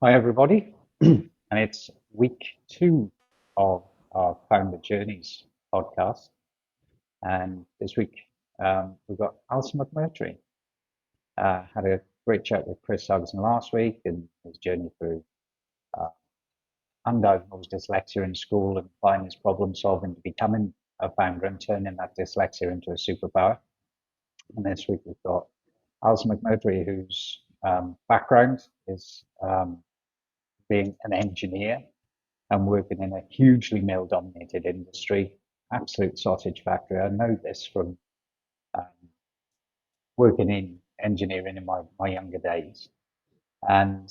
Hi, everybody. And it's week 2 of our Founder Journeys podcast. And this week, we've got Alison McMurtrie. Had a great chat with Chris Alison last week and his journey through uh, undiagnosed dyslexia in school and applying his problem solving to becoming a founder and turning that dyslexia into a superpower. And this week, we've got Alison McMurtrie, whose background is being an engineer and working in a hugely male dominated industry, absolute sausage factory. I know this from um, working in engineering in my younger days, and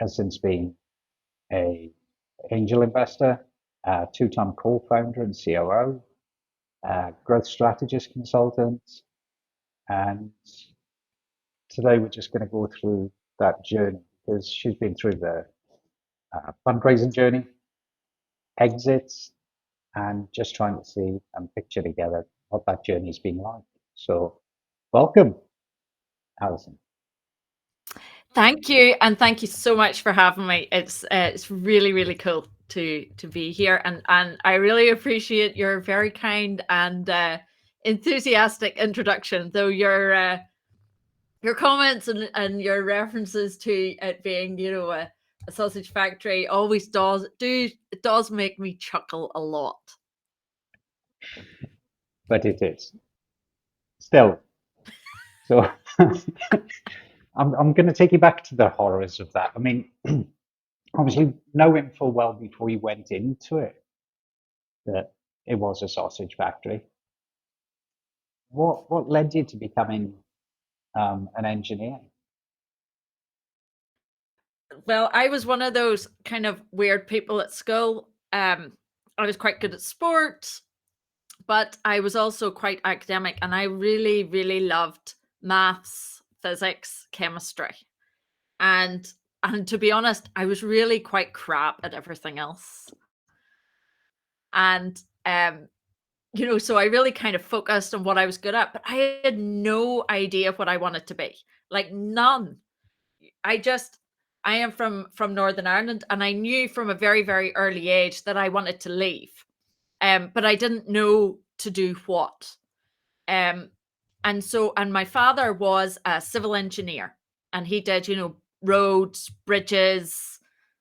has since been a angel investor, two-time co-founder and COO, growth strategist consultant, and today we're just going to go through that journey because she's been through the fundraising journey, exits, and just trying to see and picture together what that journey's been like. So, welcome, Alison. Thank you, and thank you so much for having me. It's really cool to be here, and I really appreciate your very kind and enthusiastic introduction. Though your comments and your references to it being a sausage factory always does make me chuckle a lot. But it is still. So, I'm going to take you back to the horrors of that. I mean, obviously, knowing full well before you went into it that it was a sausage factory. What led you to becoming an engineer? Well, I was one of those kind of weird people at school. I was quite good at sports, but I was also quite academic, and I really loved maths, physics, chemistry. And to be honest, I was really quite crap at everything else. And so I really kind of focused on what I was good at, but I had no idea what I wanted to be. Like none. I just I am from Northern Ireland, and I knew from a very early age that I wanted to leave. But I didn't know to do what. Um, and my father was a civil engineer, and he did, roads, bridges,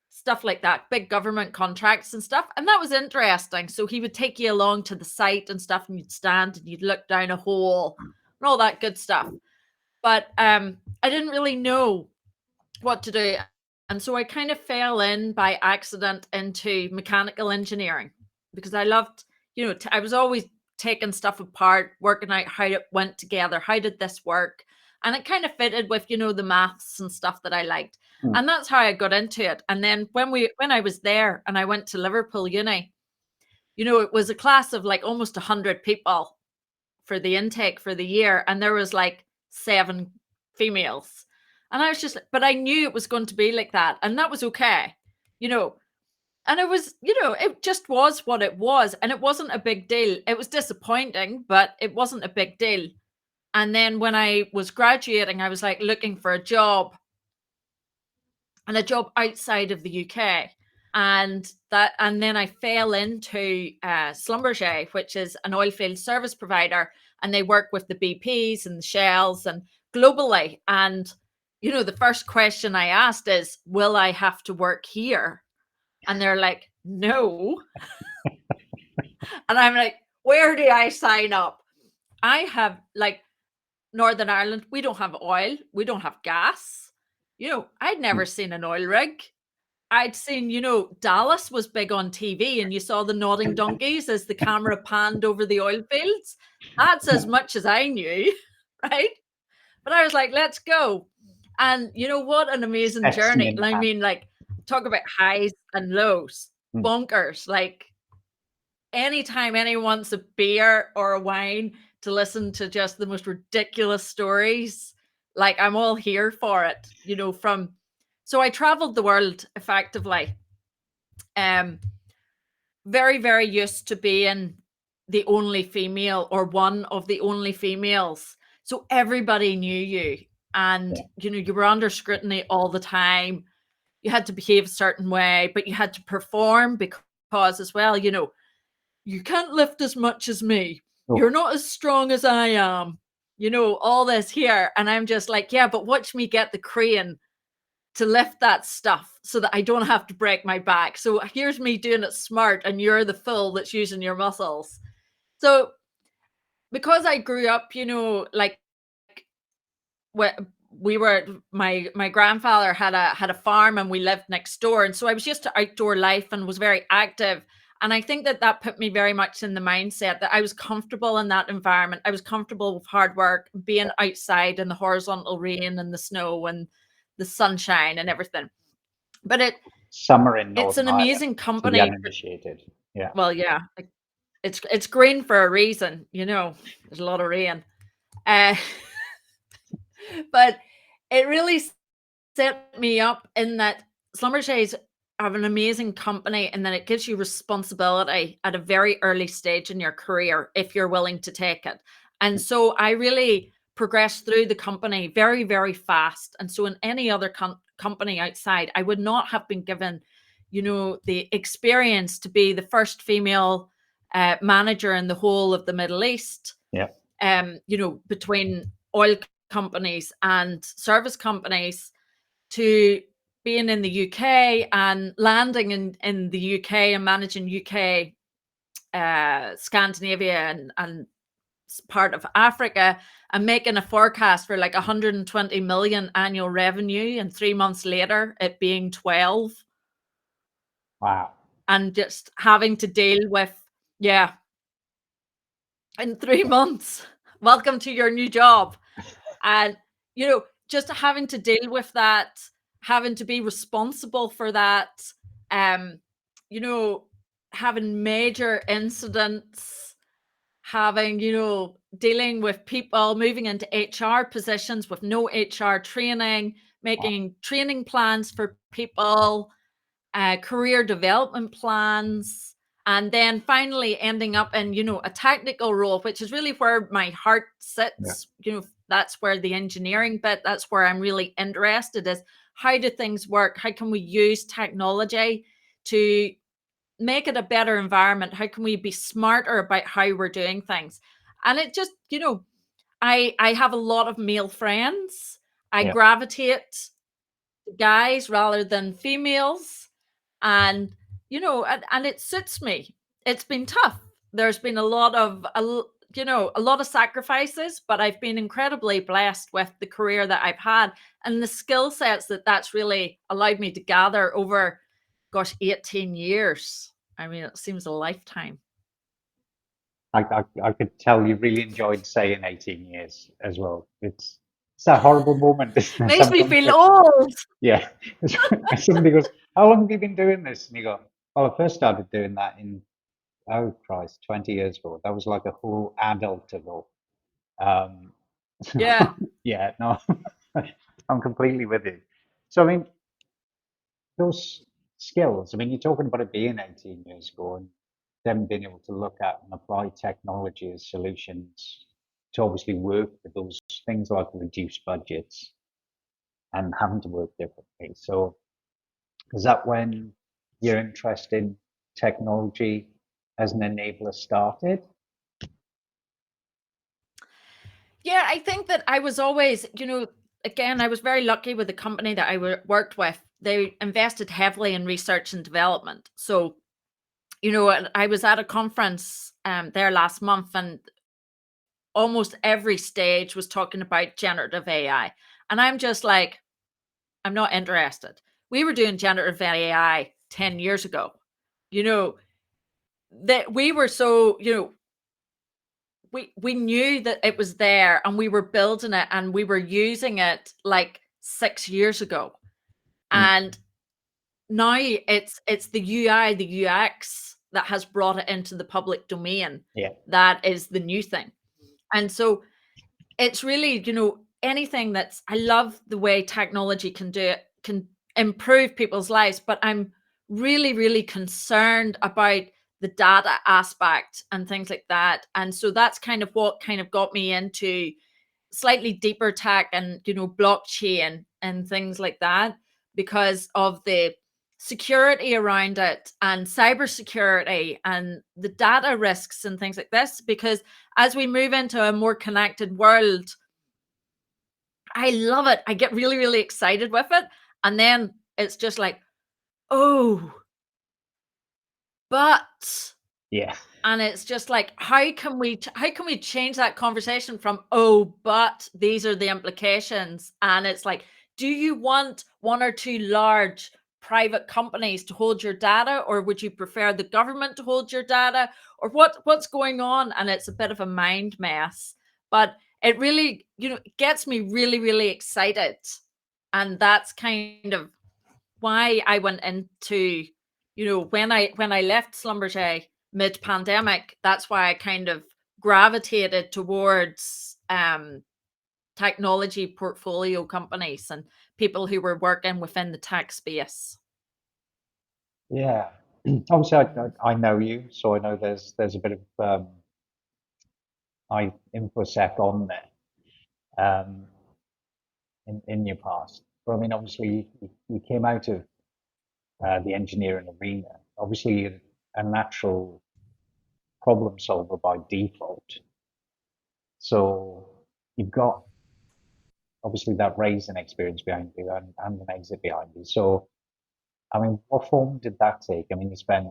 stuff like that, big government contracts and stuff. And that was interesting. So he would take you along to the site and stuff, and you'd stand and you'd look down a hole and all that good stuff. But I didn't really know what to do. And so I kind of fell in by accident into mechanical engineering because I loved, I was always taking stuff apart, working out how it went together. How did this work? And it kind of fitted with, the maths and stuff that I liked. Hmm. And that's how I got into it. And then when I was there and I went to Liverpool Uni, it was a class of like almost 100 people for the intake for the year. And there was like 7 females. And I was just, but I knew it was going to be like that. And that was okay, and it was, it just was what it was. And it wasn't a big deal. It was disappointing, but it wasn't a big deal. And then when I was graduating, I was like looking for a job outside of the UK. And then I fell into Schlumberger, which is an oil field service provider, and they work with the BPs and the Shells and globally. And the first question I asked is, will I have to work here? And they're like, no. And I'm like, where do I sign up? I have like Northern Ireland, we don't have oil, we don't have gas. I'd never seen an oil rig. I'd seen, Dallas was big on TV, and you saw the nodding donkeys as the camera panned over the oil fields. That's as much as I knew, right? But I was like, let's go. And what an amazing Testing journey. in I hand. mean, like, talk about highs and lows, Hmm. bonkers. Like, anytime anyone wants a beer or a wine to listen to just the most ridiculous stories, like, I'm all here for it, so I traveled the world effectively. Very used to being the only female or one of the only females. So everybody knew you, and Yeah. you were under scrutiny all the time. you had to behave a certain way, but you had to perform because as well, you can't lift as much as me. You're Oh, not as strong as I am. All this here. And I'm just like, yeah, but watch me get the crane to lift that stuff so that I don't have to break my back. So here's me doing it smart, and you're the fool that's using your muscles. So because I grew up, like we were my grandfather had a farm and we lived next door, and so I was used to outdoor life and was very active. And I think that put me very much in the mindset that I was comfortable in that environment. I was comfortable with hard work, being outside in the horizontal rain and the snow and the sunshine and everything. But summer in it's Northern an Ireland amazing for the company. uninitiated. Yeah. Well, yeah, like, it's green for a reason. There's a lot of rain. Uh, but it really set me up in that Schlumberger's have an amazing company, and then it gives you responsibility at a very early stage in your career if you're willing to take it. And so I really progressed through the company very, very fast. And so in any other company outside, I would not have been given, the experience to be the first female manager in the whole of the Middle East. Yeah. Between oil companies and service companies, to being in the UK and landing in the UK and managing UK, Scandinavia and part of Africa, and making a forecast for like 120 million annual revenue, and 3 months later it being 12, Wow. and just having to deal with, yeah, in 3 months, welcome to your new job. And, just having to deal with that, having to be responsible for that, um, you know, having major incidents, having, dealing with people moving into HR positions with no HR training, Wow. making training plans for people, career development plans, and then finally ending up in, a technical role, which is really where my heart Yeah. sits. That's where the engineering bit, that's where I'm really interested, is how do things work? How can we use technology to make it a better environment? How can we be smarter about how we're doing things? And it just, I have a lot of male friends. I Yeah. gravitate to guys rather than females, and and it suits me. It's been tough. There's been a lot of sacrifices, but I've been incredibly blessed with the career that I've had and the skill sets that's really allowed me to gather over, gosh, 18 years. I mean, it seems a lifetime. I could tell you really enjoyed saying 18 years as well. It's a horrible moment, isn't it? Makes me Sometimes, feel old. yeah. Somebody goes, "How long have you been doing this?" And you go, "Oh, I first started doing that in, oh Christ, 20 years ago. That was like a whole adult ago." Um, Yeah. yeah, no, I'm completely with you. So I mean, those skills. I mean, you're talking about it being 18 years ago, and them being able to look at and apply technology as solutions to obviously work with those things like reduced budgets and having to work differently. So is that when your interest in technology as an enabler started? Yeah, I think that I was always, again, I was very lucky with the company that I worked with. They invested heavily in research and development. So, and I was at a conference there last month, and almost every stage was talking about generative AI. And I'm just like, I'm not interested. We were doing generative AI 10 years ago. You know, that we were so, we knew that it was there, and we were building it, and we were using it like 6 years ago. Mm, And now it's the UI, the UX that has brought it into the public domain. yeah, That is the new thing. And so it's really, anything that's, I love the way technology can improve people's lives, but I'm really, really concerned about the data aspect and things like that. And so that's kind of what kind of got me into slightly deeper tech and, blockchain and things like that. because of the security around it and cybersecurity and the data risks and things like this. Because as we move into a more connected world, I love it. I get really, really excited with it. And then it's just like, oh, but Yeah. and it's just like, how can we change that conversation from, oh, but these are the implications? And it's like, do you want one or two large private companies to hold your data, or would you prefer the government to hold your data, or what's going on? And it's a bit of a mind mess, but it really, gets me really, really excited. And that's kind of why I went into, when I left Schlumberger mid-pandemic, that's why I kind of gravitated towards technology portfolio companies and people who were working within the tech space. Yeah. Obviously, I know you, so I know there's a bit of InfoSec on there in your past. But I mean, obviously, you came out of the engineering arena. Obviously, you're a natural problem solver by default. So you've got obviously that raising experience behind you and an exit behind you. So, I mean, what form did that take? I mean, you spent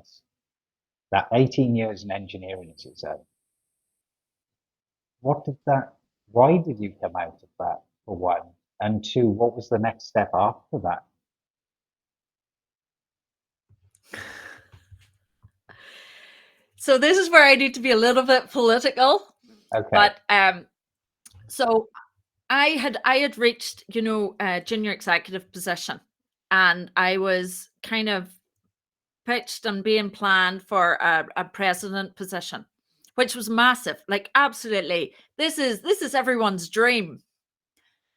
that 18 years in engineering, as you said. What did that, why did you come out of that, for one? And two, what was the next step after that? So this is where I need to be a little bit political, Okay. but so I had reached, a junior executive position, and I was kind of pitched and being planned for a president position, which was massive. Like, absolutely, this is everyone's dream.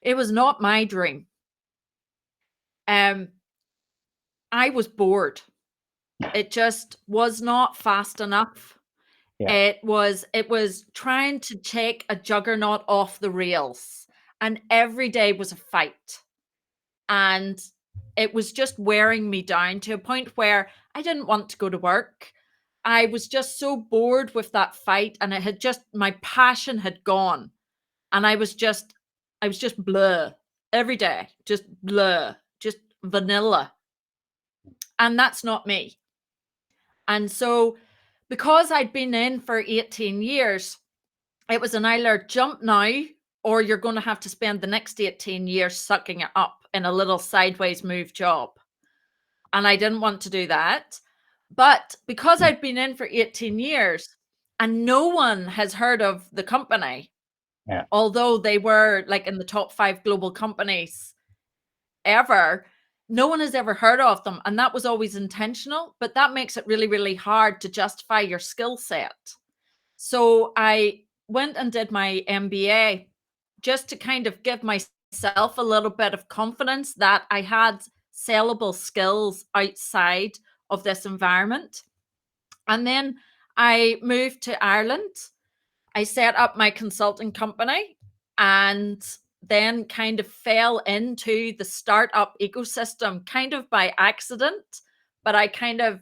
It was not my dream. I was bored. It just was not fast enough. Yeah. It was trying to take a juggernaut off the rails, and every day was a fight. And it was just wearing me down to a point where I didn't want to go to work. I was just so bored with that fight, and my passion had gone. And I was just blah every day, just blah, just vanilla. And that's not me. And so, because I'd been in for 18 years, it was an either jump now, or you're going to have to spend the next 18 years sucking it up in a little sideways move job. And I didn't want to do that. But because I'd been in for 18 years and no one has heard of the company, Yeah. although they were like in the top 5 global companies ever, no one has ever heard of them. And that was always intentional, but that makes it really, really hard to justify your skill set. So I went and did my MBA just to kind of give myself a little bit of confidence that I had sellable skills outside of this environment. And then I moved to Ireland. I set up my consulting company and then kind of fell into the startup ecosystem kind of by accident. But I kind of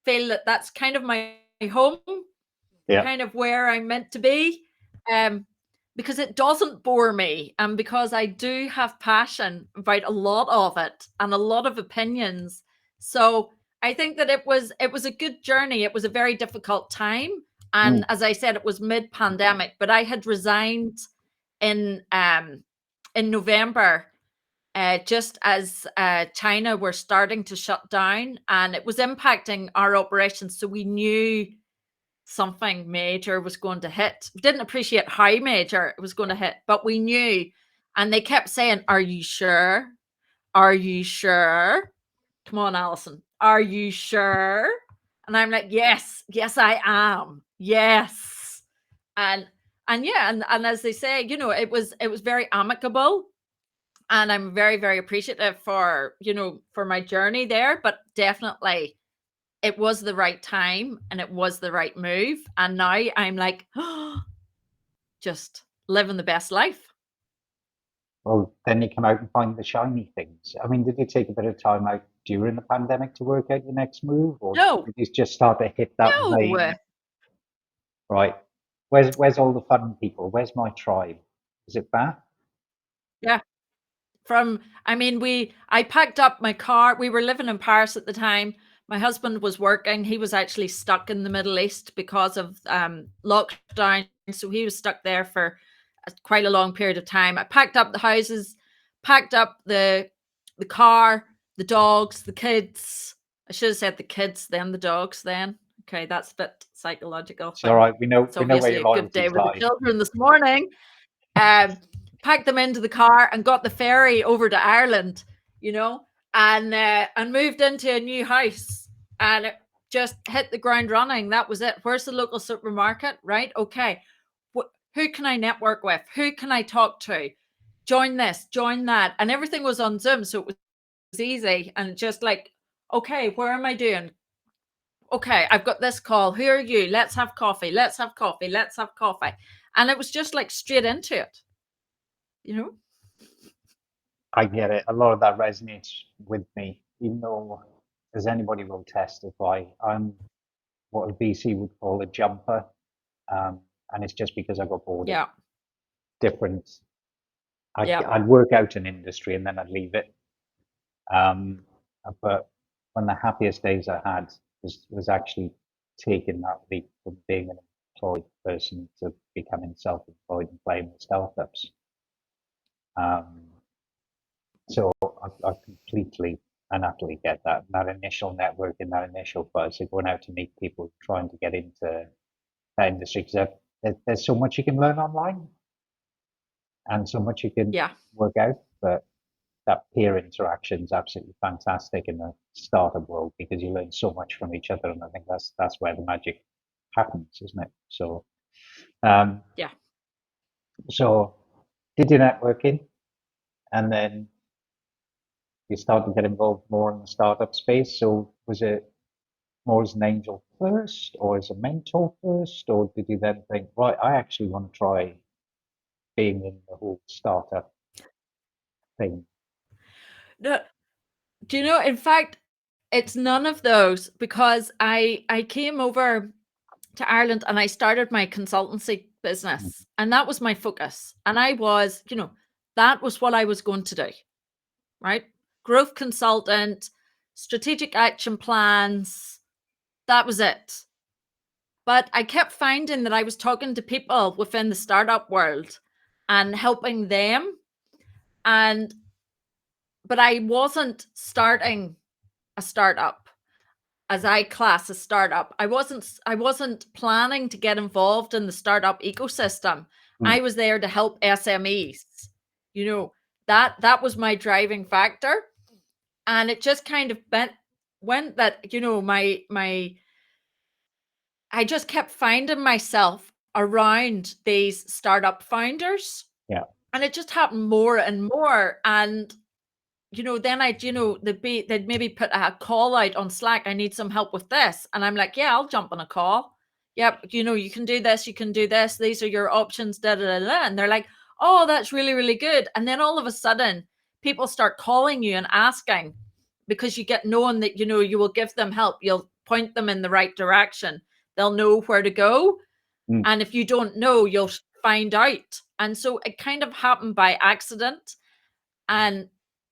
feel that that's kind of my home, Yeah. kind of where I'm meant to be, um, because it doesn't bore me, and because I do have passion about a lot of it and a lot of opinions. So I think that it was a good journey. It was a very difficult time, and Mm. as I said, it was mid-pandemic, but I had resigned in November, just as China were starting to shut down, and it was impacting our operations. So we knew something major was going to hit. Didn't appreciate how major it was going to hit, but we knew. And they kept saying, "Are you sure? Are you sure? Come on, Alison. Are you sure?" And I'm like, "Yes, yes, I am. Yes." And yeah, and as they say, it was very amicable. And I'm very, very appreciative for my journey there, but definitely it was the right time and it was the right move. And now I'm like, just living the best life. Well, then you come out and find the shiny things. I mean, did you take a bit of time out during the pandemic to work out your next move, or No, did you just start to hit that no. vein? Right. Where's all the fun people? Where's my tribe? Is it that? Yeah. I mean, I packed up my car. We were living in Paris at the time. My husband was working. He was actually stuck in the Middle East because of lockdown. So he was stuck there for quite a long period of time. I packed up the houses, packed up the car, the dogs, the kids. I should have said the kids, then the dogs, then. Okay, that's a bit psychological, It's all but right. it's We know where obviously your a good day loyalties with the lie. children this morning. Um, Packed them into the car and got the ferry over to Ireland, you know, and moved into a new house, and it just hit the ground running. That was it. Where's the local supermarket? Right. Okay. Who can I network with? Who can I talk to? Join this, join that. And everything was on Zoom. So it was easy. And just like, okay, where am I doing? Okay, I've got this call. Who are you? Let's have coffee. Let's have coffee. Let's have coffee. And it was just like straight into it, you know? I get it. A lot of that resonates with me, even though, as anybody will testify, I'm what a VC would call a jumper. And it's just because I got bored of Yeah. different. Yeah. I'd work out an industry and then I'd leave it. Um, but one of the happiest days I had was actually taking that leap from being an employed person to becoming self-employed and playing with startups. Um, so I completely and utterly get that. And that initial networking, that initial buzz of going out to meet people trying to get into that industry, because there's so much you can learn online and so much you can Yeah. work out. But that peer interaction is absolutely fantastic in the startup world because you learn so much from each other, and I think that's where the magic happens, isn't it? So, um, Yeah. so did your networking, and then you started to get involved more in the startup space. So was it more as an angel first, or as a mentor first, or did you then think, right, I actually want to try being in the whole startup thing? No, do you know, in fact, it's none of those because I came over to Ireland and I started my consultancy Mm. business, and that was my focus. And I was, that was what I was going to do, right? Growth consultant, strategic action plans, that was it. But I kept finding that I was talking to people within the startup world and helping them, and but I wasn't starting a startup as I class a startup. I wasn't planning to get involved in the startup ecosystem. Mm. I was there to help SMEs. You know, that was my driving factor. And it just kind of went that, my I just kept finding myself around these startup founders. Yeah. And it just happened more and more. And then they'd maybe put a call out on Slack. I need some help with this. And I'm like, yeah, I'll jump on a call. Yep. You can do this. You can do this. These are your options. Da, da, da, da. And they're like, oh, that's really, really good. And then all of a sudden people start calling you and asking because you get known that, you will give them help. You'll point them in the right direction. They'll know where to go. Mm. And if you don't know, you'll find out. And so it kind of happened by accident. And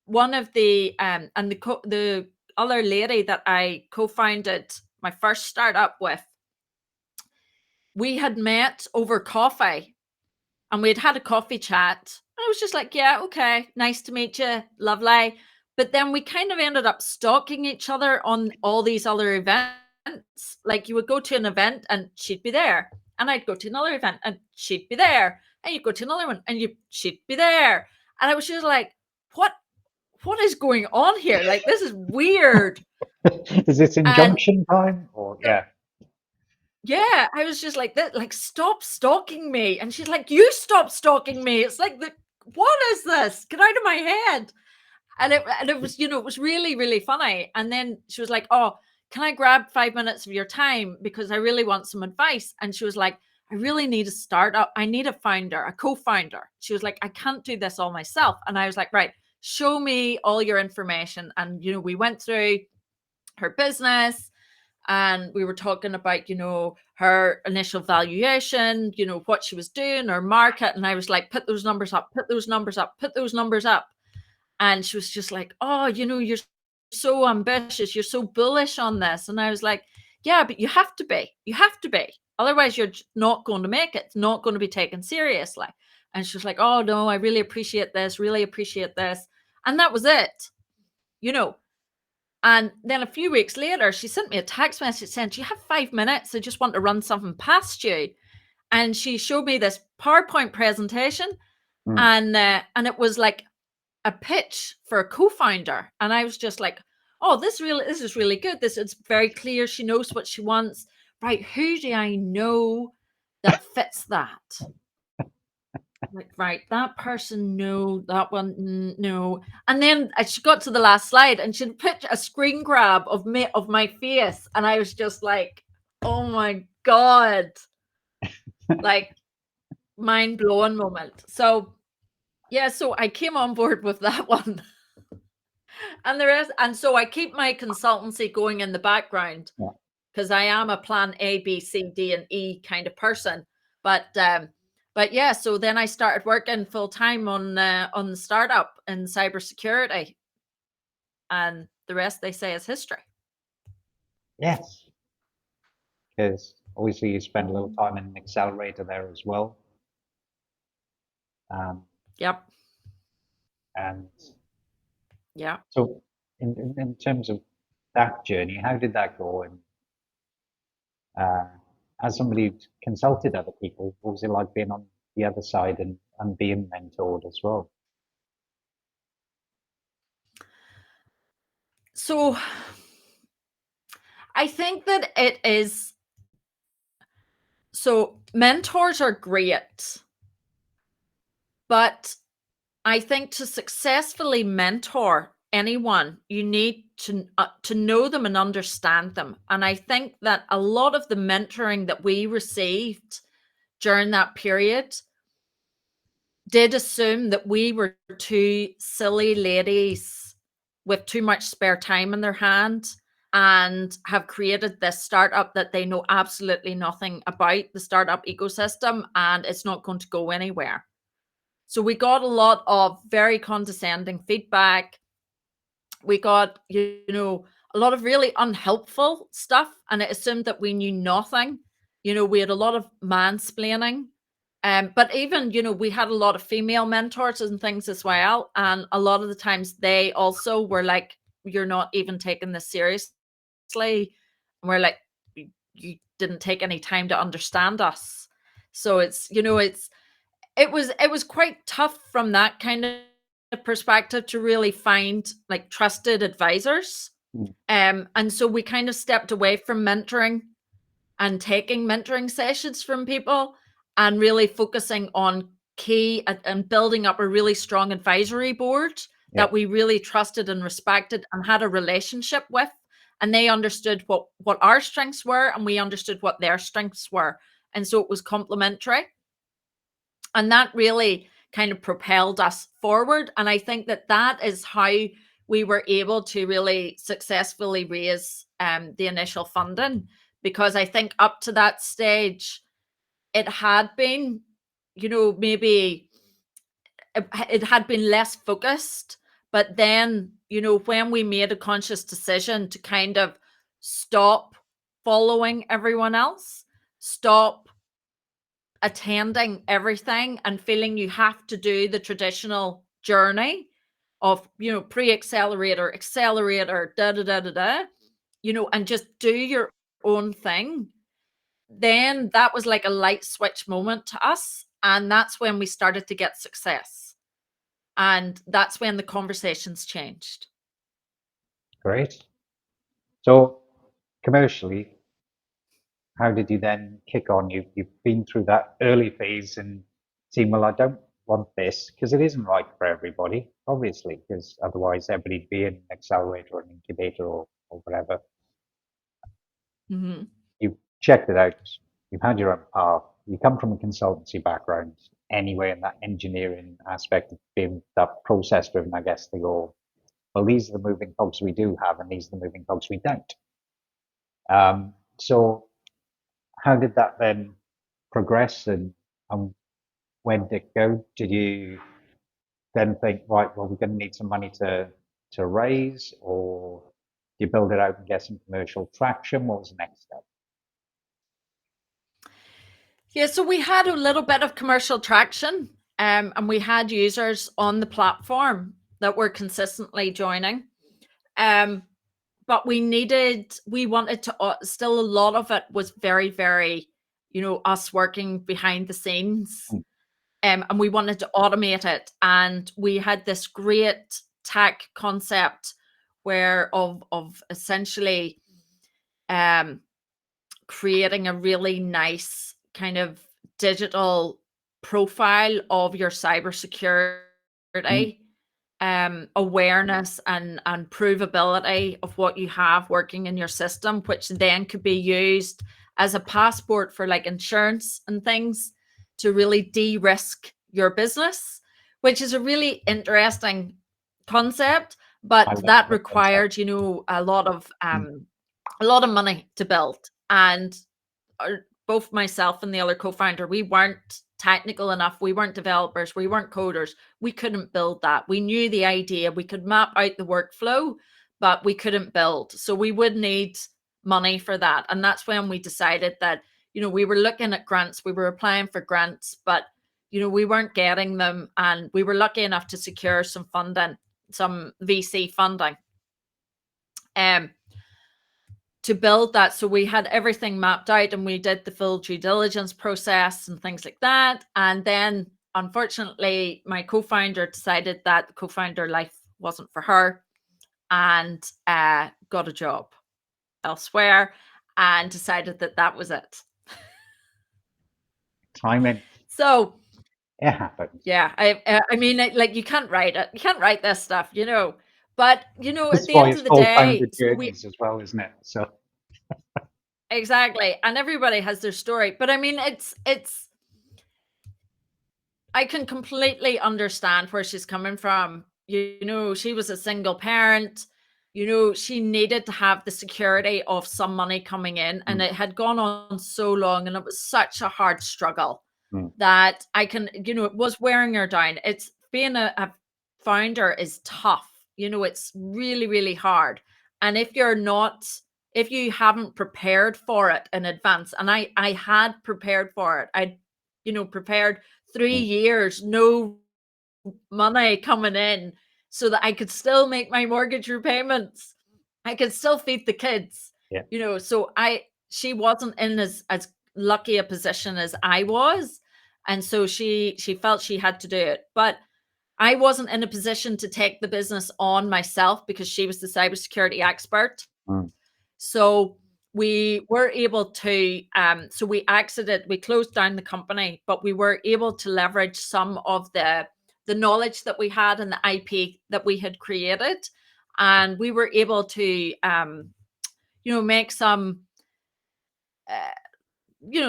one of the and the other lady that I co-founded my first startup with, we had met over coffee and we had a coffee chat. I was just like, yeah, okay, nice to meet you, lovely. But then we kind of ended up stalking each other on all these other events. Like you would go to an event and she'd be there, and I'd go to another event and she'd be there, and you'd go to another one and she'd be there. And I was just like, what is going on here? Like, this is weird. Is this And injunction time, or yeah? yeah, I was just like that, like, stop stalking me. And she's like, you stop stalking me. It's like, what is this? Get out of my head. And it was, it was really, really funny. And then she was like, oh, can I grab 5 minutes of your time? Because I really want some advice. And she was like, I really need a startup. I need a founder, a co-founder. She was like, I can't do this all myself. And I was like, right, show me all your information. And, we went through her business and we were talking about, her initial valuation, what she was doing, her market. And I was like, put those numbers up, put those numbers up, put those numbers up. And she was just like, oh, you're so ambitious. You're so bullish on this. And I was like, yeah, but you have to be. You have to be. Otherwise, you're not going to make it. It's not going to be taken seriously. And she was like, oh, no, I really appreciate this, really appreciate this. And that was it, And then a few weeks later, she sent me a text message saying, do you have 5 minutes? I just want to run something past you. And she showed me this PowerPoint presentation. And it was like a pitch for a co-founder. And I was just like, oh, this is really good. It's very clear. She knows what she wants. Right. Who do I know that fits that? Like, right, that person, no, that one, no. And then she got to the last slide and she'd put a screen grab of my face. And I was just like, oh my God. Like, mind blowing moment. So yeah, so I came on board with that one. And so I keep my consultancy going in the background because I am a plan A, B, C, D, and E kind of person. But yeah, so then I started working full time on the startup in cybersecurity, and the rest they say is history. Yes, because obviously you spent a little time in an accelerator there as well. Yep. And yeah. So in terms of that journey, how did that go? And as somebody who's consulted other people, what was it like being on the other side and being mentored as well? So I think that it is. So mentors are great, but I think to successfully mentor anyone, you need to know them and understand them. And I think that a lot of the mentoring that we received during that period did assume that we were two silly ladies with too much spare time in their hand and have created this startup that they know absolutely nothing about, the startup ecosystem, and it's not going to go anywhere. So we got a lot of very condescending feedback. We got, a lot of really unhelpful stuff, and it assumed that we knew nothing. We had a lot of mansplaining. But even, we had a lot of female mentors and things as well. And a lot of the times they also were like, you're not even taking this seriously. And we're like, you didn't take any time to understand us. So it's, it was quite tough from that kind of perspective to really find like trusted advisors. And so we kind of stepped away from mentoring and taking mentoring sessions from people and really focusing on key and building up a really strong advisory board that we really trusted and respected and had a relationship with. And they understood what our strengths were and we understood what their strengths were. And so it was complementary. And that really kind of propelled us forward. And I think that is how we were able to really successfully raise the initial funding, because I think up to that stage, it had been, maybe it had been less focused. But then, when we made a conscious decision to kind of stop following everyone else, stop attending everything and feeling you have to do the traditional journey of, pre-accelerator, accelerator, and just do your own thing, then that was like a light switch moment to us. And that's when we started to get success. And that's when the conversations changed. Great. So commercially, how did you then kick on? You've been through that early phase and seen, well, I don't want this because it isn't right for everybody, obviously, because otherwise everybody'd be in an accelerator or an incubator or whatever. Mm-hmm. You've checked it out. You've had your own path. you come from a consultancy background anyway, and that engineering aspect of being that process driven, I guess they go, well, these are the moving cogs we do have, and these are the moving cogs we don't. So how did that then progress, and where did it go? Did you then think, right, well, we're going to need some money to raise, or do you build it out and get some commercial traction? What was the next step? Yeah, so we had a little bit of commercial traction, and we had users on the platform that were consistently joining. But we wanted to, still a lot of it was very, very, us working behind the scenes. Mm. And we wanted to automate it. And we had this great tech concept of essentially creating a really nice kind of digital profile of your cybersecurity awareness and provability of what you have working in your system, which then could be used as a passport for like insurance and things to really de-risk your business, which is a really interesting concept, I but love that the concept. required, a lot of money to build. And both myself and the other co-founder, we weren't technical enough. We weren't developers. We weren't coders. We couldn't build that. We knew the idea. We could map out the workflow, but we couldn't build. So we would need money for that. And that's when we decided that, we were looking at grants. We were applying for grants, but, we weren't getting them. And we were lucky enough to secure some funding, some VC funding. To build that. So we had everything mapped out and we did the full due diligence process and things like that. And then unfortunately, my co-founder decided that the co-founder life wasn't for her and got a job elsewhere and decided that that was it. Timing. So It happens. yeah, I mean, like you can't write it. You can't write this stuff, But at That's the why end it's of the called founder day, journeys as well, isn't it? So exactly, and everybody has their story. But I mean, it's I can completely understand where she's coming from. She was a single parent. She needed to have the security of some money coming in, and mm, it had gone on so long, and it was such a hard struggle mm, that it was wearing her down. It's being a founder is tough. It's really, really hard. And if you haven't prepared for it in advance, and I had prepared for it, I prepared 3 years, no money coming in so that I could still make my mortgage repayments. I could still feed the kids, yeah. so she wasn't in as lucky a position as I was. And so she felt she had to do it. But I wasn't in a position to take the business on myself because she was the cybersecurity expert. Mm, So we were able to, so we closed down the company, but we were able to leverage some of the knowledge that we had and the IP that we had created. And we were able to, make some,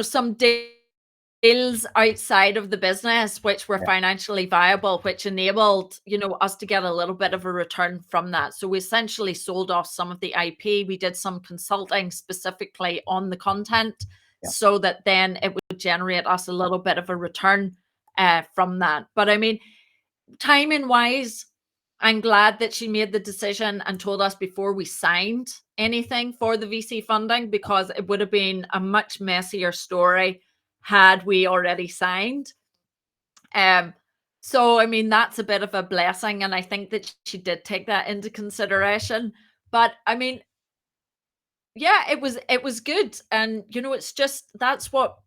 some deals outside of the business, which were yeah. financially viable, which enabled, us to get a little bit of a return from that. So we essentially sold off some of the IP. We did some consulting specifically on the content Yeah. so that then it would generate us a little bit of a return from that. But I mean, timing wise, I'm glad that she made the decision and told us before we signed anything for the VC funding, because it would have been a much messier story had we already signed. So I mean, that's a bit of a blessing, and I think that she did take that into consideration. But I mean, yeah, it was good. And it's just that's what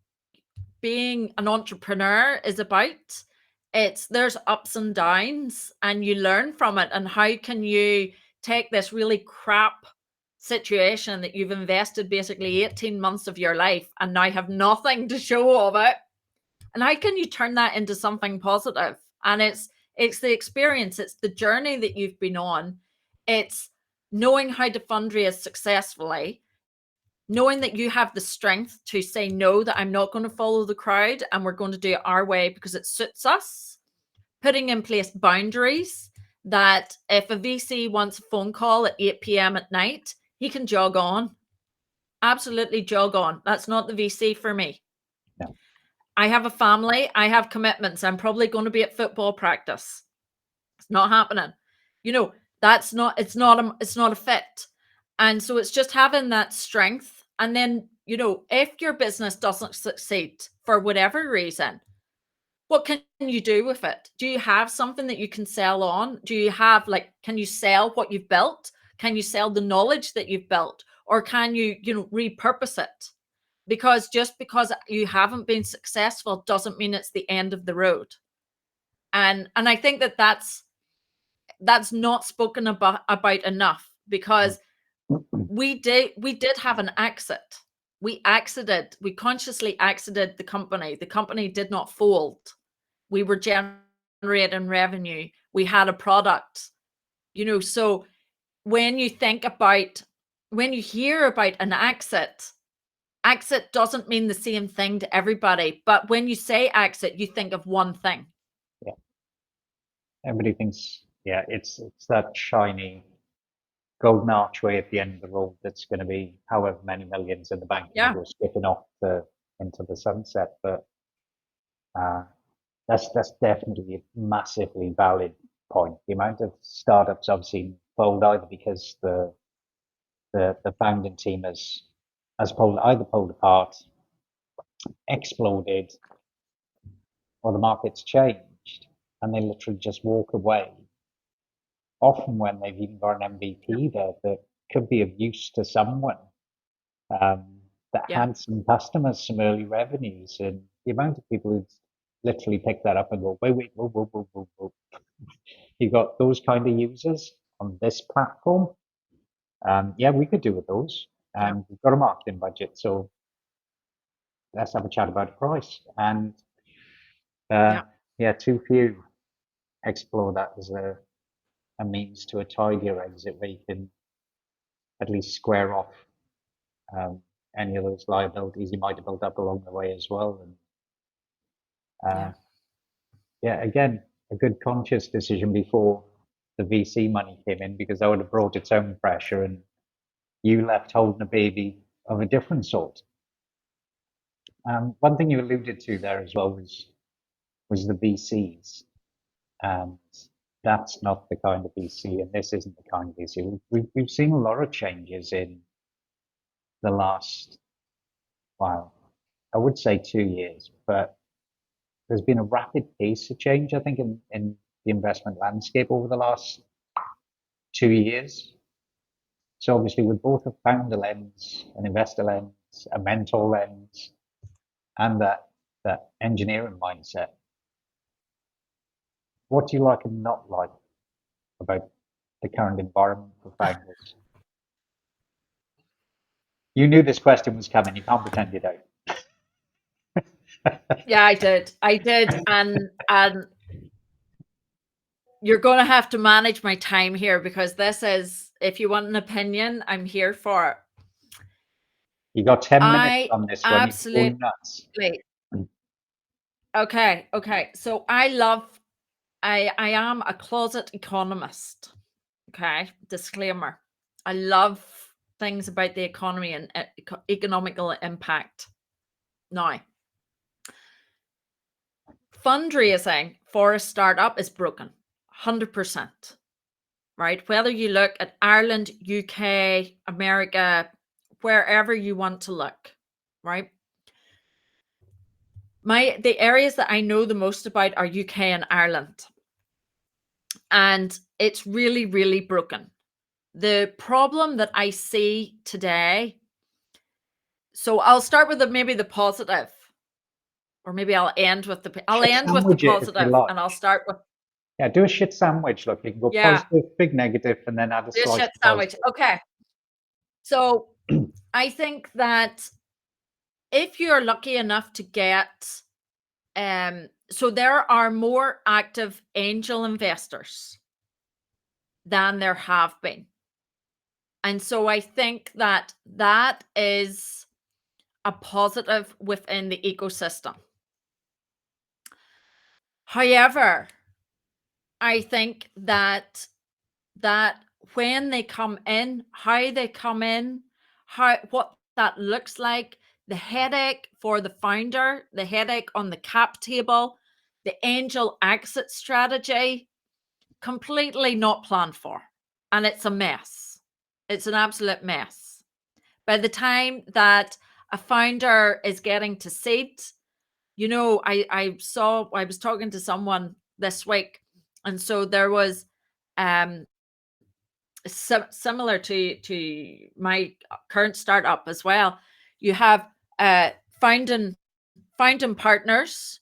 being an entrepreneur is about. There's ups and downs and you learn from it. And how can you take this really crap situation that you've invested basically 18 months of your life and now have nothing to show of it, and how can you turn that into something positive? And it's the experience, it's the journey that you've been on, it's knowing how to fundraise successfully, knowing that you have the strength to say no, that I'm not going to follow the crowd and we're going to do it our way because it suits us, putting in place boundaries that if a VC wants a phone call at 8 p.m. at night, he can jog on. Absolutely jog on. That's not the VC for me. No. I have a family. I have commitments. I'm probably going to be at football practice. It's not happening. It's not a fit. And so it's just having that strength. And then, if your business doesn't succeed for whatever reason, what can you do with it? Do you have something that you can sell on? Do you have can you sell what you've built? Can you sell the knowledge that you've built? Or can you, repurpose it? Because just because you haven't been successful doesn't mean it's the end of the road. And I think that's not spoken about enough, because we did have an exit. We consciously exited the company. The company did not fold. We were generating revenue. We had a product, so when you hear about an exit doesn't mean the same thing to everybody. But when you say exit, you think of one thing. Yeah. Everybody thinks, it's that shiny golden archway at the end of the road that's going to be however many millions in the bank and go skipping off into the sunset. But that's definitely a massively valid point. The amount of startups I've seen fold either because the founding team has either pulled apart, exploded, or the market's changed, and they literally just walk away. Often when they've even got an MVP there that could be of use to someone, that had some customers, some early revenues, and the amount of people who literally pick that up and go, wait, whoa. You've got those kind of users on this platform. We could do with those. And we've got a marketing budget, so let's have a chat about the price. And too few explore that as a means to a tidier exit where you can at least square off any of those liabilities you might have built up along the way as well. And again, a good conscious decision before the VC money came in, because that would have brought its own pressure and you left holding a baby of a different sort. One thing you alluded to there as well was the VCs, and that's not the kind of VC, and this isn't the kind of VC. We've seen a lot of changes in the last, well, I would say 2 years, but there's been a rapid pace of change, I think, in the investment landscape over the last 2 years. So obviously with both a founder lens, an investor lens, a mentor lens, and that engineering mindset, what do you like and not like about the current environment for founders? You knew this question was coming. You can't pretend you don't. Yeah, I did. And you're going to have to manage my time here, because this is, if you want an opinion, I'm here for it. You got 10 minutes on this one. Absolutely. Okay. So I am a closet economist. Okay. Disclaimer. I love things about the economy and economical impact. Now, fundraising for a startup is broken, 100%. Right? Whether you look at Ireland, UK, America, wherever you want to look, right? The areas that I know the most about are UK and Ireland. And it's really, really broken. The problem that I see today, so I'll start with maybe the positive, or maybe I'll end with the positive, and I'll start with. Yeah, do a shit sandwich. Look, you can go positive, big negative, and then add a slice of sandwich. Okay. So I think that if you're lucky enough to get, so there are more active angel investors than there have been. And so I think that that is a positive within the ecosystem. However, I think that when they come in, how they come in, what that looks like, the headache for the founder, the headache on the cap table, the angel exit strategy, completely not planned for. And it's a mess. It's an absolute mess. By the time that a founder is getting to seed, I was talking to someone this week, and so there was similar to my current startup as well. You have founding partners,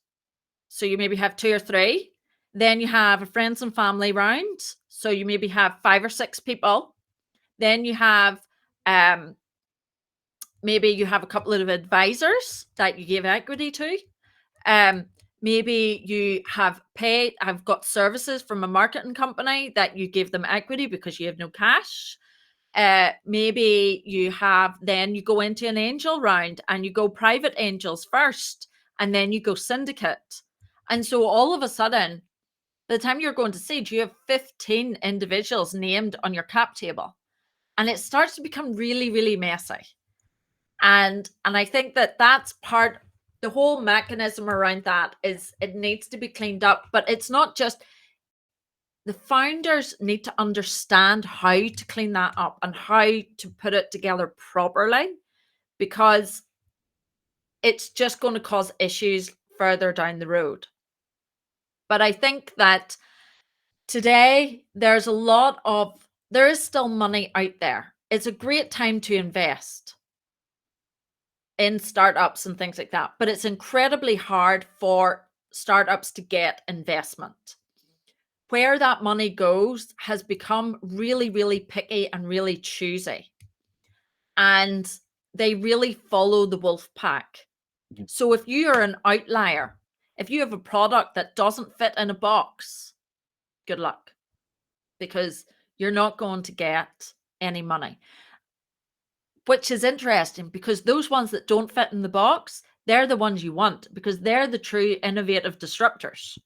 so you maybe have 2 or 3. Then you have a friends and family round, so you maybe have 5 or 6 people. Then you have maybe you have a couple of advisors that you give equity to. Maybe you have got services from a marketing company that you give them equity because you have no cash. Maybe you go into an angel round and you go private angels first, and then you go syndicate. And so all of a sudden, by the time you're going to seed, you have 15 individuals named on your cap table. And it starts to become really, really messy. And I think that that's part, the whole mechanism around that is it needs to be cleaned up. But it's not just, the founders need to understand how to clean that up and how to put it together properly, because it's just going to cause issues further down the road. But I think that today there is still money out there. It's a great time to invest in startups and things like that, but it's incredibly hard for startups to get investment. Where that money goes has become really, really picky and really choosy. And they really follow the wolf pack. So if you are an outlier, if you have a product that doesn't fit in a box, good luck, because you're not going to get any money. Which is interesting, because those ones that don't fit in the box, they're the ones you want, because they're the true innovative disruptors.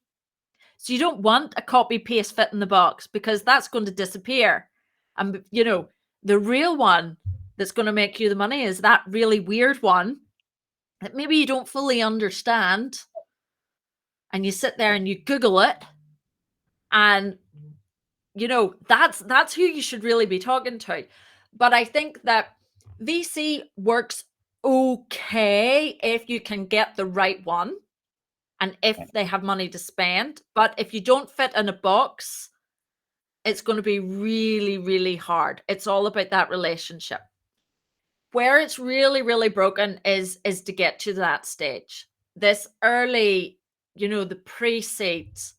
So you don't want a copy paste fit in the box, because that's going to disappear. And the real one that's going to make you the money is that really weird one that maybe you don't fully understand, and you sit there and you Google it, and that's who you should really be talking to. But I think that VC works okay if you can get the right one and if they have money to spend. But if you don't fit in a box, it's going to be really, really hard. It's all about that relationship. Where it's really, really broken is to get to that stage. This early, the pre-seeds,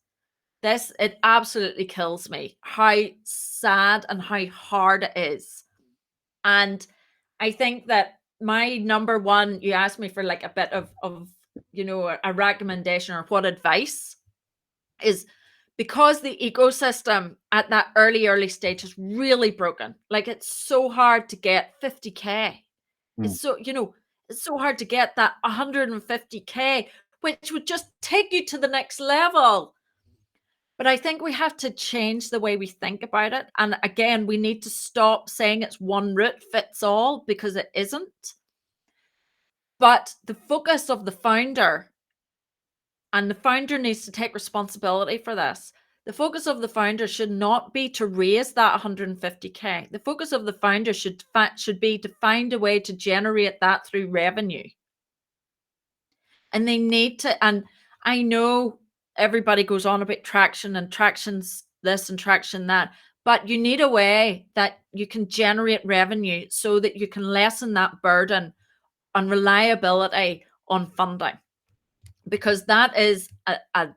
it absolutely kills me how sad and how hard it is. And I think that my number one, you asked me for like a bit of a recommendation or what advice is, because the ecosystem at that early stage is really broken. Like, it's so hard to get 50K. It's so hard to get that 150K, which would just take you to the next level. But I think we have to change the way we think about it. And again, we need to stop saying it's one route fits all, because it isn't. But the focus of the founder, and the founder needs to take responsibility for this. The focus of the founder should not be to raise that 150K. The focus of the founder should be to find a way to generate that through revenue. And they need to, and I know everybody goes on about traction, and traction's this and traction that, but you need a way that you can generate revenue so that you can lessen that burden on reliability on funding, because that is a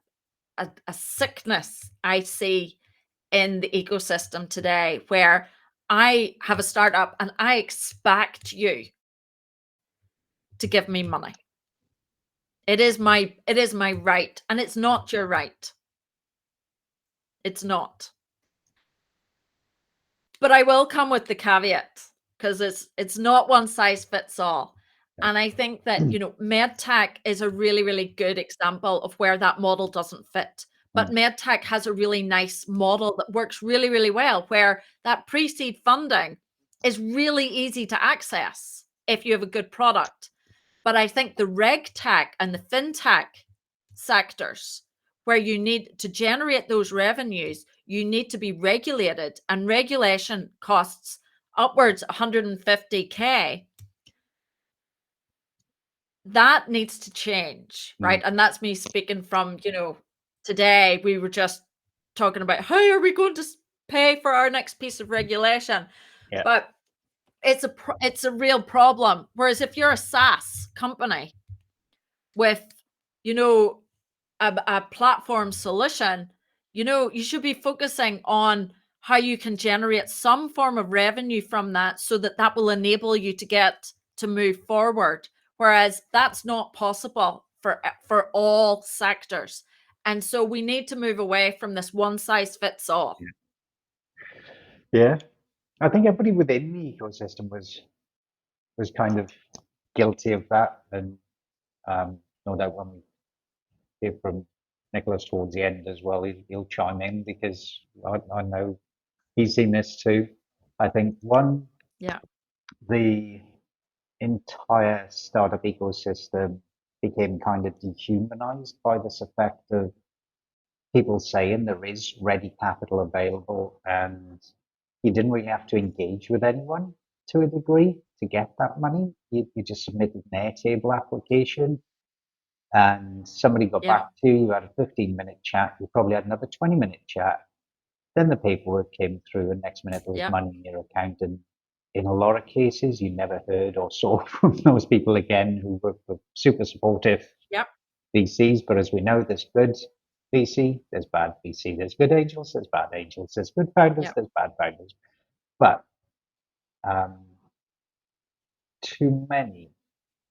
sickness I see in the ecosystem today, where I have a startup and I expect you to give me money. It is my right, and it's not your right. It's not. But I will come with the caveat, because it's not one size fits all. Yeah. And I think that, medtech is a really, really good example of where that model doesn't fit. But Mm. medtech has a really nice model that works really, really well, where that pre-seed funding is really easy to access if you have a good product. But I think the reg tech and the fintech sectors, where you need to generate those revenues, you need to be regulated, and regulation costs upwards 150K. That needs to change, right? Mm. And that's me speaking from, today we were just talking about how are we going to pay for our next piece of regulation? Yeah. But it's a real problem. Whereas if you're a SaaS company with, a platform solution, you should be focusing on how you can generate some form of revenue from that, so that that will enable you to move forward. Whereas that's not possible for all sectors. And so we need to move away from this one size fits all. Yeah. I think everybody within the ecosystem was kind of guilty of that, and no doubt when we hear from Nicholas towards the end as well, he'll chime in, because I know he's seen this too. I think Yeah. the entire startup ecosystem became kind of dehumanized by this effect of people saying there is ready capital available, and you didn't really have to engage with anyone to a degree to get that money. You just submitted an Airtable application, and somebody got Yeah. back to you. You had a 15-minute chat. You probably had another 20-minute chat. Then the paperwork came through, and next minute there was Yeah. money in your account. And in a lot of cases, you never heard or saw from those people again, who were super supportive Yep. VCs. But as we know, there's good VC, there's bad VC, there's good angels, there's bad angels, there's good founders, Yep. there's bad founders. But um, too many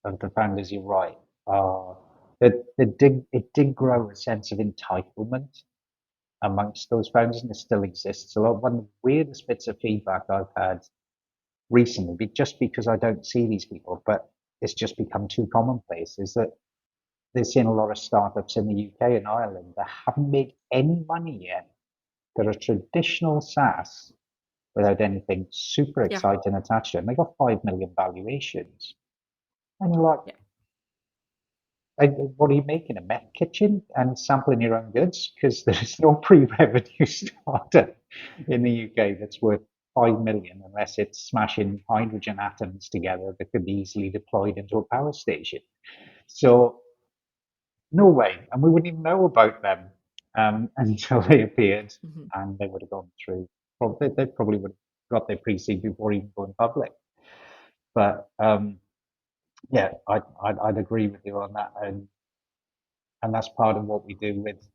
of the founders, you're right, are that it did grow a sense of entitlement amongst those founders, and it still exists a lot. One of the weirdest bits of feedback I've had recently, just because I don't see these people, but it's just become too commonplace, is that they're seeing a lot of startups in the UK and Ireland that haven't made any money yet, that are traditional SaaS without anything super Yeah. exciting attached to it. And they got 5 million valuations. And you're like, what are you making? A meth kitchen and sampling your own goods? Because there's no pre-revenue starter in the UK that's worth 5 million unless it's smashing hydrogen atoms together that could be easily deployed into a power station. So no way. And we wouldn't even know about them until they appeared, Mhm. and they would have gone through. They probably would have got their pre-seed before even going public. But yeah, I'd agree with you on that. And that's part of what we do with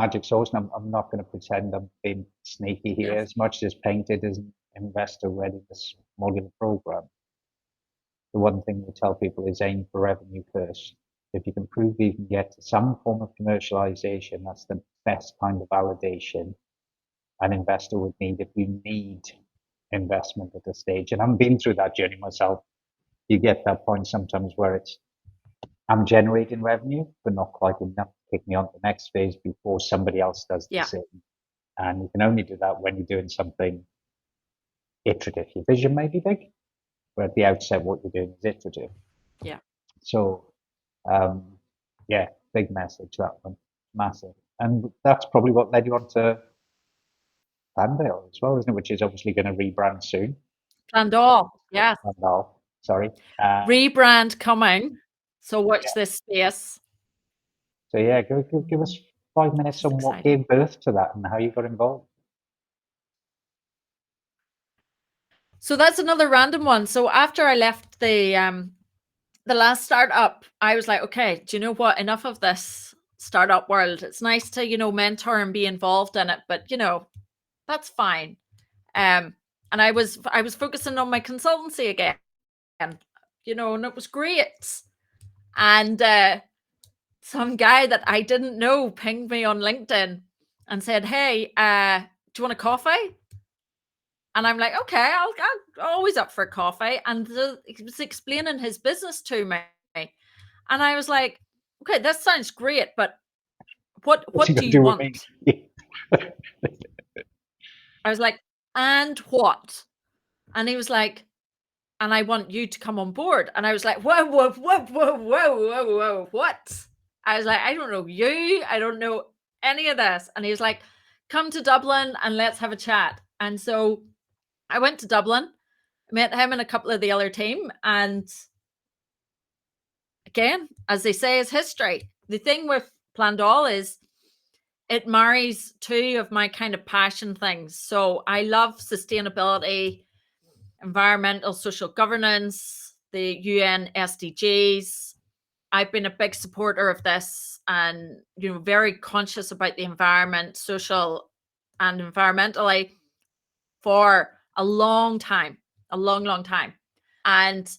MagicSauce. And I'm not going to pretend I'm being sneaky here. Yes. As much as Painted is an investor readiness modular program, the one thing we tell people is aim for revenue first. If you can prove you can get to some form of commercialization, that's the best kind of validation an investor would need if you need investment at this stage. And I've been through that journey myself. You get that point sometimes where it's I'm generating revenue, but not quite enough to kick me on to the next phase before somebody else does the Yeah. same. And you can only do that when you're doing something iterative. Your vision may be big, but at the outset, what you're doing is iterative. Yeah. So, yeah, big message, that one, massive. And that's probably what led you on to Vandale as well, isn't it? Which is obviously going to rebrand soon. Vandal. Yes. Vandal, sorry. Rebrand coming. So Yeah. watch this space. So yeah, give us 5 minutes Which is on what exciting. gave birth to that and how you got involved. So that's another random one. So after I left the last startup, I was like, okay, do you know what? Enough of this startup world. It's nice to, mentor and be involved in it, but that's fine. And I was focusing on my consultancy again, and it was great. And some guy that I didn't know pinged me on LinkedIn and said, hey, do you want a coffee? And I'm like, okay, I'll always up for coffee. And he was explaining his business to me. And I was like, okay, this sounds great, but What's he what do going to you do with me? want? I was like, and what? And he was like, and I want you to come on board. And I was like, whoa, whoa, whoa, whoa, whoa, whoa, whoa, what? I was like, I don't know you. I don't know any of this. And he was like, come to Dublin and let's have a chat. And so I went to Dublin, met him and a couple of the other team. And again, as they say, is history. The thing with Plandol is it marries two of my kind of passion things. So I love sustainability, environmental, social governance, the UN SDGs. I've been a big supporter of this and, very conscious about the environment, social and environmentally for a long time, a long, long time. And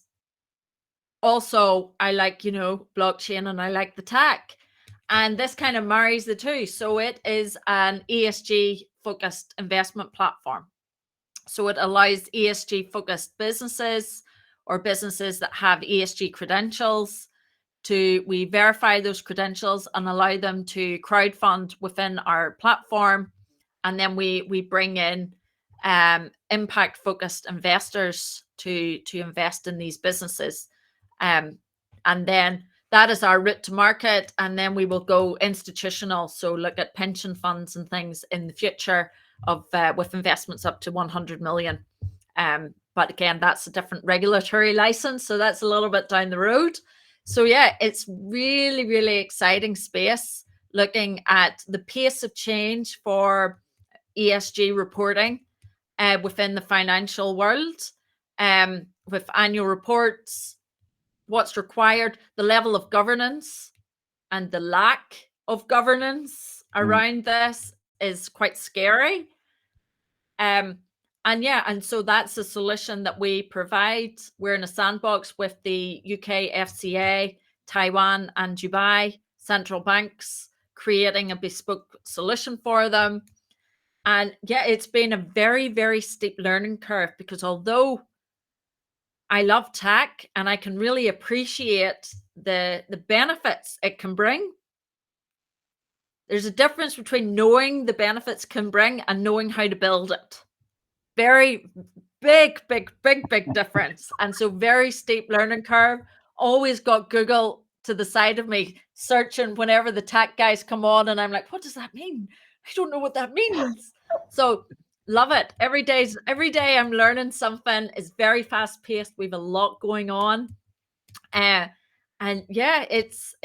also I like, blockchain and I like the tech. And this kind of marries the two. So it is an ESG focused investment platform. So it allows ESG focused businesses or businesses that have ESG credentials we verify those credentials and allow them to crowdfund within our platform. And then we bring in impact focused investors to invest in these businesses. And then that is our route to market. And then we will go institutional. So look at pension funds and things in the future of with investments up to 100 million. But again, that's a different regulatory license. So that's a little bit down the road. So yeah, it's really, really exciting space looking at the pace of change for ESG reporting within the financial world, with annual reports, what's required, the level of governance and the lack of governance around this is quite scary. And so that's a solution that we provide. We're in a sandbox with the UK FCA, Taiwan, and Dubai central banks, creating a bespoke solution for them. And yeah, it's been a very, very steep learning curve because although I love tech and I can really appreciate the benefits it can bring, there's a difference between knowing the benefits can bring and knowing how to build it. Very big difference. And so very steep learning curve. Always got Google to the side of me searching whenever the tech guys come on and I'm like, what does that mean? I don't know what that means. So love it. Every day I'm learning something. It's very fast paced. We've a lot going on. And yeah, it's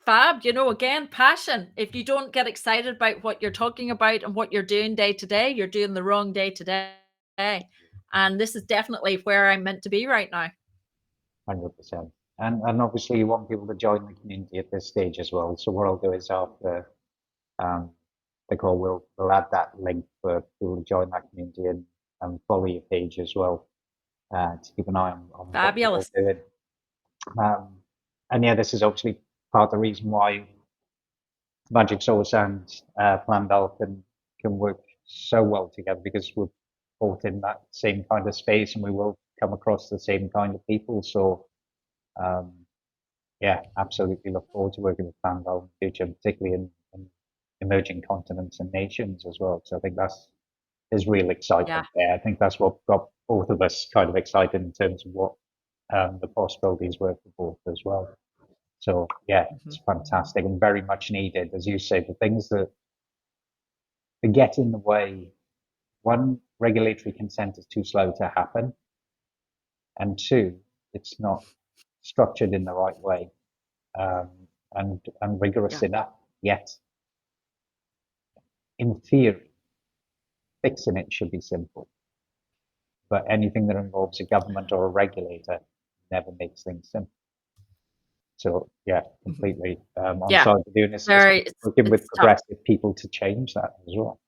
fab, again, passion. If you don't get excited about what you're talking about and what you're doing day to day, you're doing the wrong day to day. And this is definitely where I'm meant to be right now. 100%. And obviously you want people to join the community at this stage as well. So what I'll do is after the call, we'll add that link for people to join that community and follow your page as well to keep an eye on what you're all Fabulous. doing. And yeah, this is obviously part of the reason why MagicSauce and Plandal can work so well together, because we're both in that same kind of space and we will come across the same kind of people. So yeah, absolutely look forward to working with Plandal in the future, particularly in emerging continents and nations as well. So I think there's real excitement there. I think that's what got both of us kind of excited in terms of what the possibilities were for both as well. So yeah, it's fantastic and very much needed, as you say. The things that get in the way: one, regulatory consent is too slow to happen, and two, it's not structured in the right way and rigorous enough yet. In theory, fixing it should be simple, but anything that involves a government or a regulator never makes things simple. So yeah, completely on side of doing this, working with progressive people to change that as well.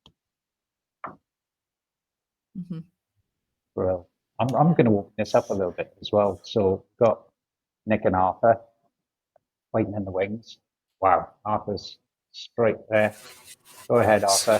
Well, I'm going to open this up a little bit as well. So we've got Nick and Arthur waiting in the wings. Wow, Arthur's straight there. Go ahead, Arthur.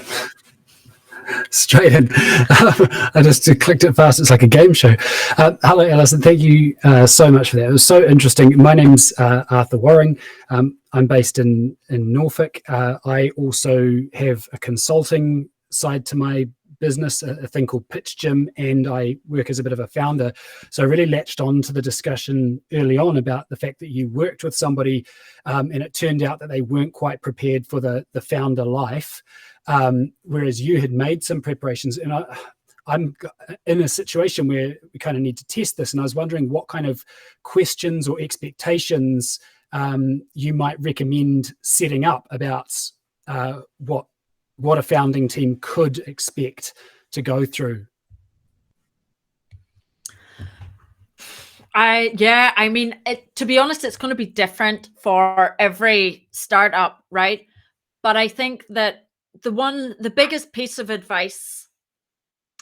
straight in. I just clicked it fast. It's like a game show. Hello, Alison. Thank you so much for that. It was so interesting. My name's Arthur Waring. I'm based in Norfolk. I also have a consulting side to my business, a thing called Pitch Gym, and I work as a bit of a founder. So I really latched on to the discussion early on about the fact that you worked with somebody and it turned out that they weren't quite prepared for the founder life, whereas you had made some preparations. And I'm in a situation where we kind of need to test this, and I was wondering what kind of questions or expectations you might recommend setting up about what a founding team could expect to go through. I mean, to be honest, it's going to be different for every startup, right? But I think that the biggest piece of advice,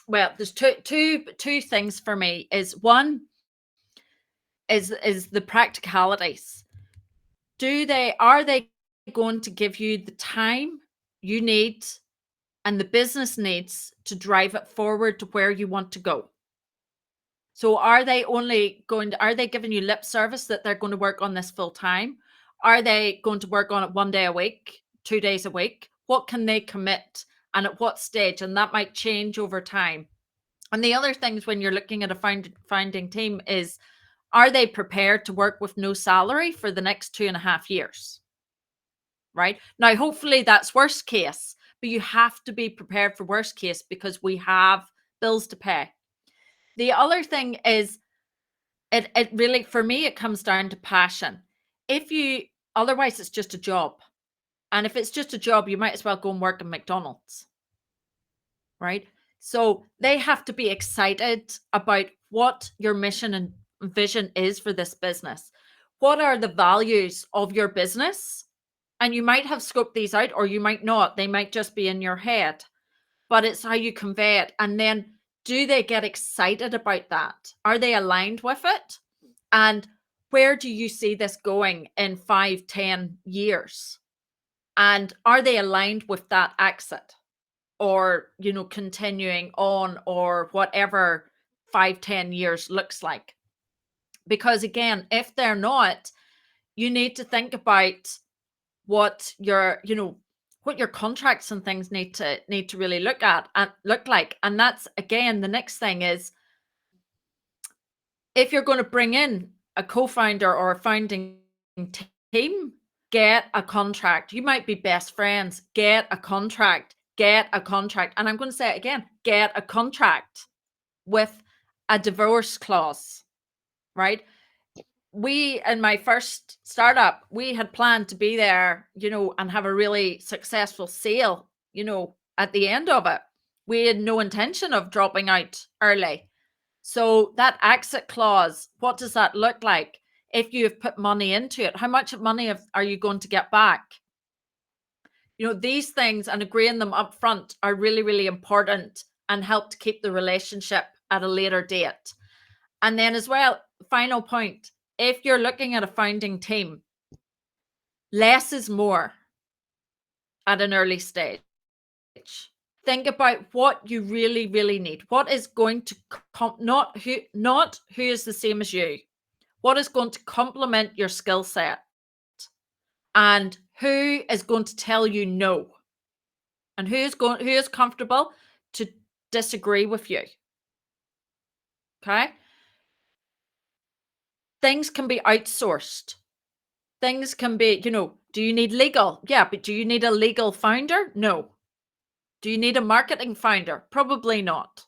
well, there's two things for me. Is one is the practicalities. Are they going to give you the time you need and the business needs to drive it forward to where you want to go? So are they giving you lip service that they're going to work on this full time? Are they going to work on it 1 day a week, 2 days a week? What can they commit and at what stage? And that might change over time. And the other things when you're looking at a founding team is, are they prepared to work with no salary for the next 2.5 years? Right? Now, hopefully that's worst case, but you have to be prepared for worst case because we have bills to pay. The other thing is, it really, for me, it comes down to passion. Otherwise it's just a job. And if it's just a job, you might as well go and work in McDonald's. Right? So they have to be excited about what your mission and vision is for this business. What are the values of your business? And you might have scoped these out or you might not. They might just be in your head, but it's how you convey it. And then, do they get excited about that? Are they aligned with it? And where do you see this going in 5, 10 years? And are they aligned with that exit? Or, continuing on, or whatever 5, 10 years looks like. Because again, if they're not, you need to think about what your contracts and things need to really look like. And that's, again, the next thing is, if you're going to bring in a co-founder or a founding team, get a contract. You might be best friends. Get a contract. And I'm going to say it again, get a contract with a divorce clause, right? We, in my first startup, we had planned to be there, and have a really successful sale, at the end of it. We had no intention of dropping out early. So that exit clause, what does that look like? If you have put money into it, how much money are you going to get back? These things, and agreeing them up front, are really, really important and help to keep the relationship at a later date. And then as well, final point, if you're looking at a founding team, less is more at an early stage. Think about what you really, really need. What is going to not who is the same as you. What is going to complement your skill set, and who is going to tell you no, and who is comfortable to disagree with you. Okay, things can be outsourced. Things can be, do you need legal? Yeah, but do you need a legal founder? No. Do you need a marketing founder? Probably not.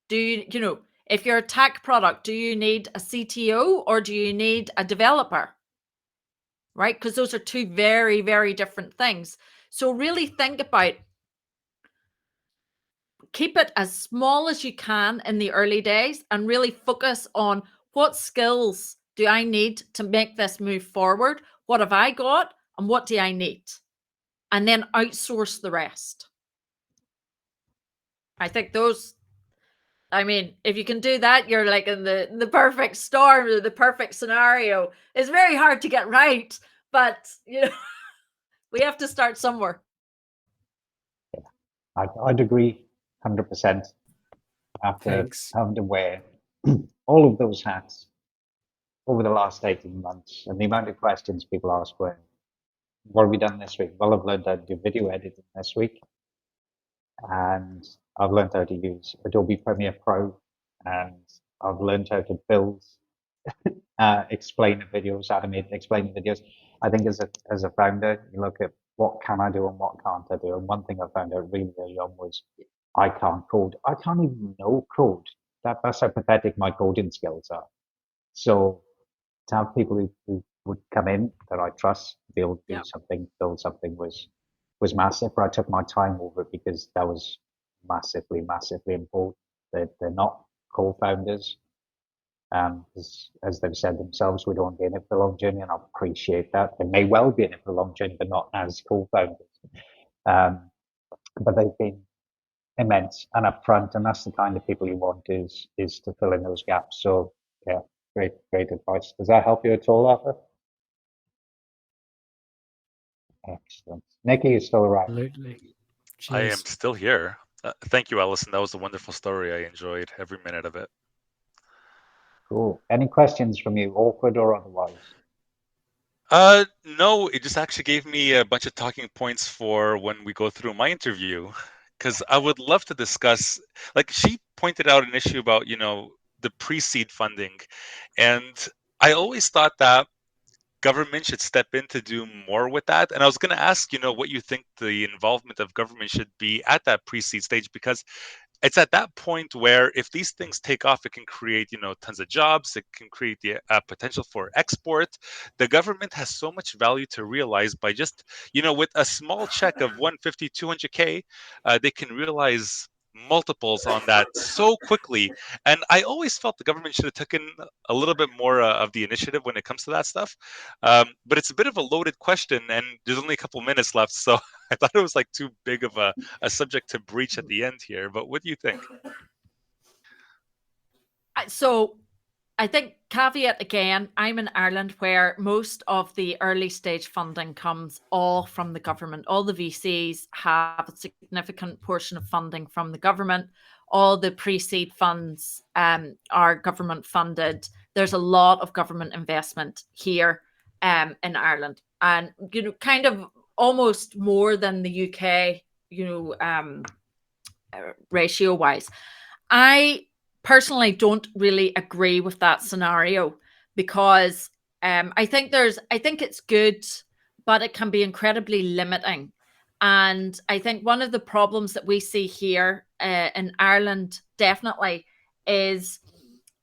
Do you, if you're a tech product, do you need a CTO or do you need a developer? Right? Because those are two very, very different things. So really think about, keep it as small as you can in the early days and really focus on what skills do I need to make this move forward? What have I got and what do I need? And then outsource the rest. I think if you can do that, you're like in the perfect storm, or the perfect scenario. It's very hard to get right, but we have to start somewhere. I'd agree 100% after Thanks. having to wear all of those hats over the last 18 months, and the amount of questions people ask when, what have we done this week? Well, I've learned how to do video editing this week, and I've learned how to use Adobe Premiere Pro, and I've learned how to build explainer videos, animated explaining videos. I think as a founder, you look at what can I do and what can't I do. And one thing I found out really early on was I can't code. I can't even know code. That's how pathetic my coding skills are. So to have people who would come in that I trust, be able to do something, build something was massive. But I took my time over it because that was massively, massively important. They're not co-founders. As they've said themselves, we don't want to be in it for a long journey, and I appreciate that. They may well be in it for a long journey, but not as co-founders. But they've been immense and upfront, and that's the kind of people you want is to fill in those gaps. So yeah, great advice. Does that help you at all, Arthur? Excellent. Nikki is still around. Absolutely. I am Cheers. still here. Thank you, Alison. That was a wonderful story. I enjoyed every minute of it. Cool. Any questions from you, awkward or otherwise? No, it just actually gave me a bunch of talking points for when we go through my interview, because I would love to discuss, like she pointed out an issue about, the pre-seed funding. And I always thought that government should step in to do more with that. And I was going to ask, what you think the involvement of government should be at that pre-seed stage, because it's at that point where if these things take off, it can create, tons of jobs. It can create the potential for export. The government has so much value to realize by just, with a small check of 150, 200K, they can realize multiples on that so quickly. And I always felt the government should have taken a little bit more of the initiative when it comes to that stuff. But it's a bit of a loaded question, and there's only a couple minutes left. So I thought it was like too big of a subject to breach at the end here. But what do you think? So I think caveat again, I'm in Ireland where most of the early stage funding comes all from the government. All the VCs have a significant portion of funding from the government. All the pre-seed funds are government funded. There's a lot of government investment here in Ireland, and kind of almost more than the UK, ratio wise. I personally don't really agree with that scenario because I think it's good, but it can be incredibly limiting. And I think one of the problems that we see here in Ireland definitely is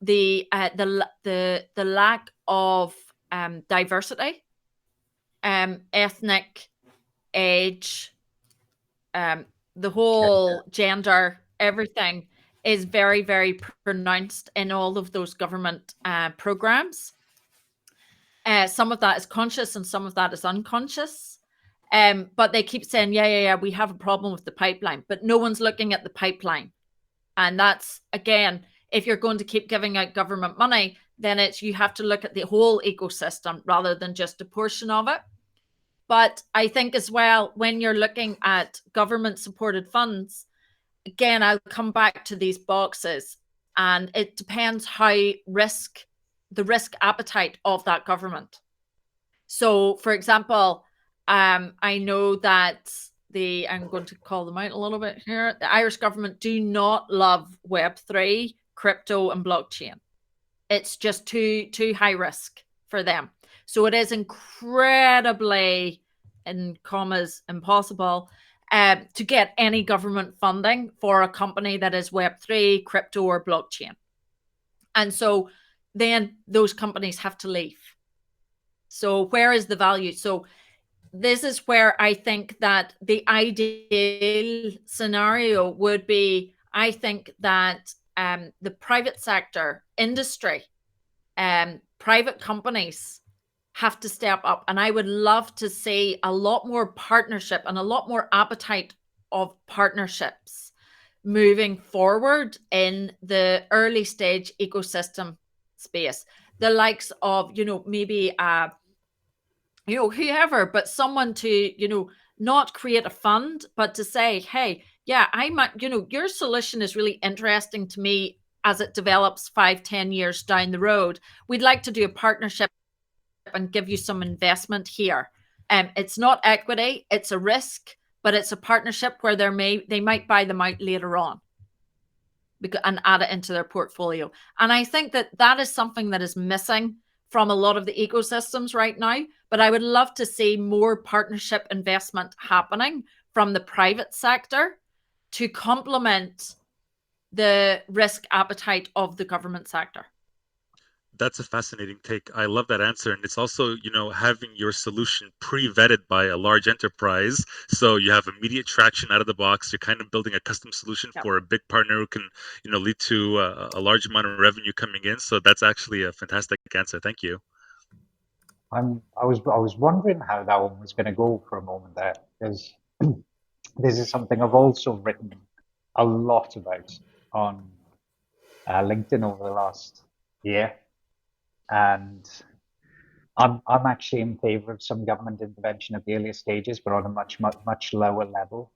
the lack of diversity, ethnic, age, the whole gender, everything is very, very pronounced in all of those government programs. Some of that is conscious and some of that is unconscious. But they keep saying, yeah, we have a problem with the pipeline, but no one's looking at the pipeline. And that's, again, if you're going to keep giving out government money, then you have to look at the whole ecosystem rather than just a portion of it. But I think as well, when you're looking at government supported funds, again, I'll come back to these boxes, and it depends how the risk appetite of that government. So, for example, I know that I'm going to call them out a little bit here. The Irish government do not love Web3, crypto, and blockchain. It's just too high risk for them. So it is incredibly, in commas, impossible to get any government funding for a company that is Web3, crypto, or blockchain. And so then those companies have to leave. So where is the value? So this is where I think that the ideal scenario would be, I think that the private sector, industry, private companies have to step up. And I would love to see a lot more partnership and a lot more appetite of partnerships moving forward in the early stage ecosystem space. The likes of, maybe, whoever, but someone to, not create a fund, but to say, hey, yeah, your solution is really interesting to me as it develops 5-10 years down the road. We'd like to do a partnership and give you some investment here. It's not equity, it's a risk, but it's a partnership where they might buy them out later on and add it into their portfolio. And I think that is something that is missing from a lot of the ecosystems right now. But I would love to see more partnership investment happening from the private sector to complement the risk appetite of the government sector. That's a fascinating take. I love that answer. And it's also, having your solution pre-vetted by a large enterprise. So you have immediate traction out of the box. You're kind of building a custom solution for a big partner who can, lead to a large amount of revenue coming in. So that's actually a fantastic answer. Thank you. I was wondering how that one was going to go for a moment there, because this is something I've also written a lot about on LinkedIn over the last year. And I'm actually in favour of some government intervention at the earlier stages, but on a much lower level.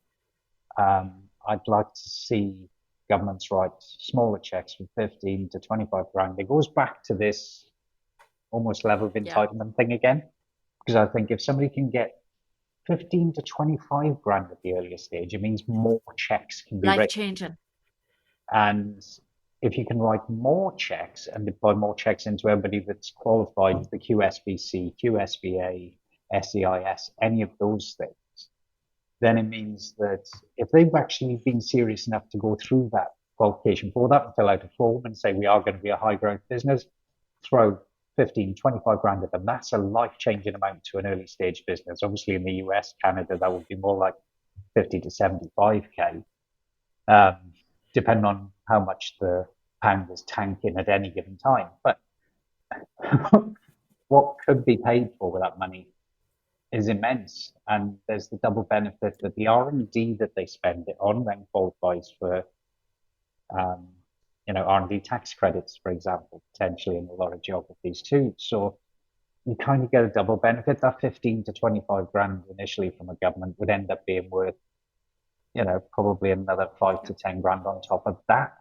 I'd like to see governments write smaller checks from 15 to 25 grand. It goes back to this almost level of entitlement thing again, because I think if somebody can get 15 to 25 grand at the earlier stage, it means more checks can be written. Life-changing. And if you can write more checks and deploy more checks into everybody that's qualified, the QSBC, QSBA, SEIS, any of those things, then it means that if they've actually been serious enough to go through that qualification for that and fill out a form and say we are going to be a high growth business, throw 15, 25 grand at them, that's a life-changing amount to an early stage business. Obviously in the US, Canada, that would be more like 50 to 75K. Depending on how much the pound is tanking at any given time. But what could be paid for with that money is immense. And there's the double benefit that the R&D that they spend it on then qualifies for, R&D tax credits, for example, potentially in a lot of geographies too. So you kind of get a double benefit. That 15 to 25 grand initially from a government would end up being worth probably another 5 to 10 grand on top of that,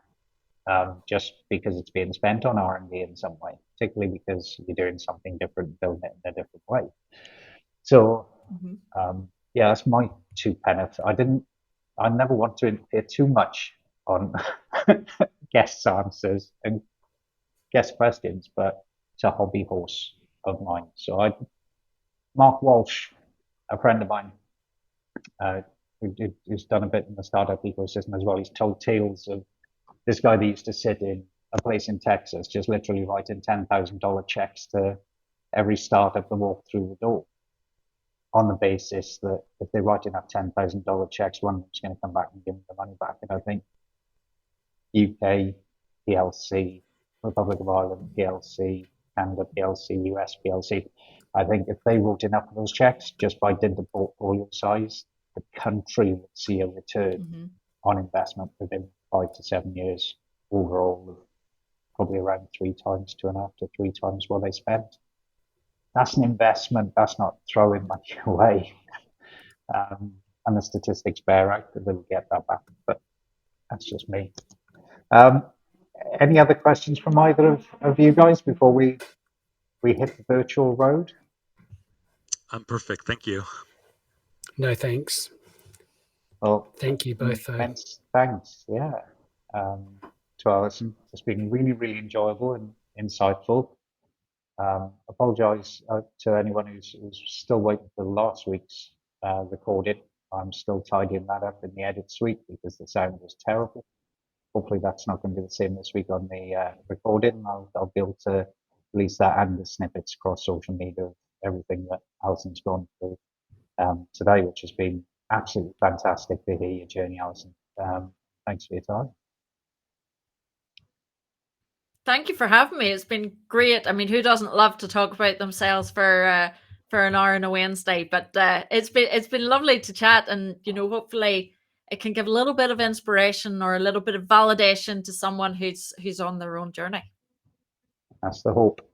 just because it's being spent on R&D in some way, particularly because you're doing something different, building it in a different way. So, that's my 2 pence. I never want to interfere too much on guests' answers and guest questions, but it's a hobby horse of mine. So Mark Walsh, a friend of mine, who's done a bit in the startup ecosystem as well. He's told tales of this guy that used to sit in a place in Texas, just literally writing $10,000 checks to every startup that walked through the door, on the basis that if they write enough $10,000 checks, one of them's going to come back and give them the money back. And I think UK PLC, Republic of Ireland PLC, Canada PLC, US PLC, I think if they wrote enough of those checks just by dint of portfolio size, the country would see a return on investment within 5 to 7 years overall, probably around 3 times, 2.5 to 3 times what they spent. That's an investment. That's not throwing money away. And the statistics bear out that they'll get that back. But that's just me. Any other questions from either of you guys before we hit the virtual road? I'm perfect. Thank you. No, thanks. Well, thank you both. Thanks. Yeah. To Alison, it's been really, really enjoyable and insightful. Apologise to anyone who's still waiting for last week's recording. I'm still tidying that up in the edit suite because the sound was terrible. Hopefully that's not going to be the same this week on the recording. I'll be able to release that and the snippets across social media of everything that Alison's gone through today, which has been absolutely fantastic to hear your journey, Alison. Thanks for your time. Thank you for having me. It's been great. I mean, who doesn't love to talk about themselves for an hour on a Wednesday? But it's been lovely to chat, and hopefully it can give a little bit of inspiration or a little bit of validation to someone who's on their own journey. That's the hope.